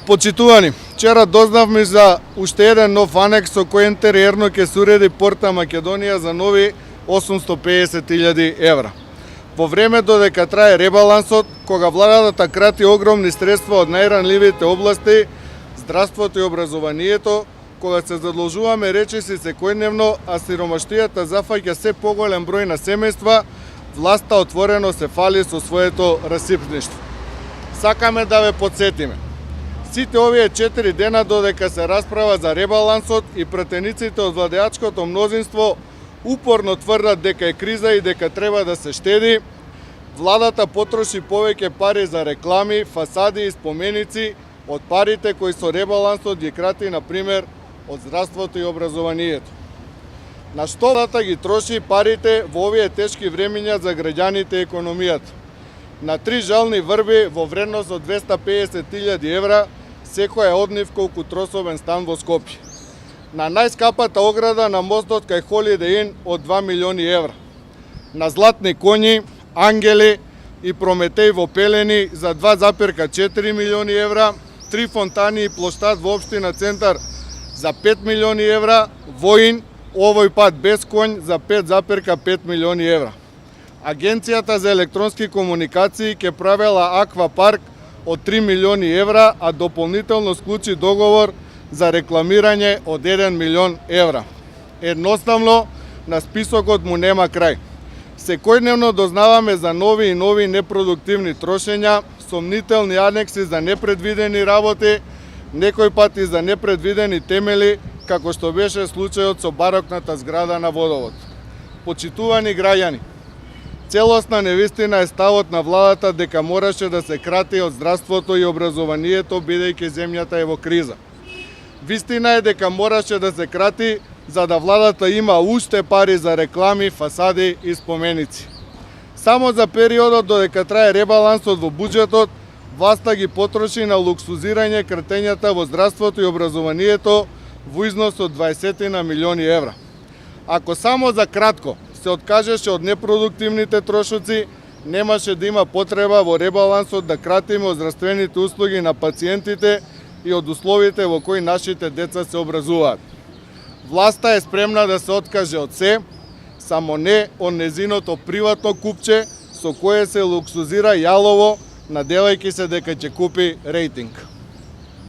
Почитувани, вчера дознавме за уште еден нов анекс со кој интериерно ќе се уреди Порта Македонија за нови 850.000 евра. Во време додека трае ребалансот, кога владата крати огромни средства од најранливите области, здравството и образованието, кога се задолжуваме речиси секојдневно, а сиромаштијата зафаќа се поголем број на семејства, власта отворено се фали со своето расипништво. Сакаме да ве подсетиме. Сите овие 4 дена додека се расправа за ребалансот и пратениците од владеачкото мнозинство упорно тврдат дека е криза и дека треба да се штеди, владата потроши повеќе пари за реклами, фасади и споменици од парите кои со ребалансот ги крати, например, од здравството и образованието. На што владата ги троши парите во овие тешки времиња за граѓаните и економијата? На 3 жални врби во вредност од 250.000 евра, секоја од нив колку тросовен стан во Скопје. На најскапата ограда на мостот кај Holiday Inn од 2 милиони евра. На златни коњи, ангели и Прометеј во Пелени за 2,4 милиони евра, 3 фонтани и плоштад во општина Центар за 5 милиони евра, воин, овој пат без конј, за 5,5 милиони евра. Агенцијата за електронски комуникации ќе правела аквапарк од 3 милиони евра, а дополнително склучи договор за рекламирање од 1 милион евра. Едноставно, на списокот му нема крај. Секојдневно дознаваме за нови и нови непродуктивни трошења, сомнителни анекси за непредвидени работи, некој пат и за непредвидени темели, како што беше случајот со барокната зграда на Водовод. Почитувани граѓани, целосна невистина е ставот на владата дека мораше да се крати од здравството и образованието бидејќи земјата е во криза. Вистина е дека мораше да се крати за да владата има уште пари за реклами, фасади и споменици. Само за периодот додека трае ребалансот во буџетот, власта ги потроши на луксузирање кратењата во здравството и образованието во износ од 20 на милиони евра. Ако само за кратко се откажеше од непродуктивните трошоци, немаше да има потреба во ребалансот да кратиме од здравствените услуги на пациентите и од условите во кои нашите деца се образуваат. Власта е спремна да се откаже од се, само не од незиното приватно купче со кое се луксузира јалово, наделајќи се дека ќе купи рейтинг.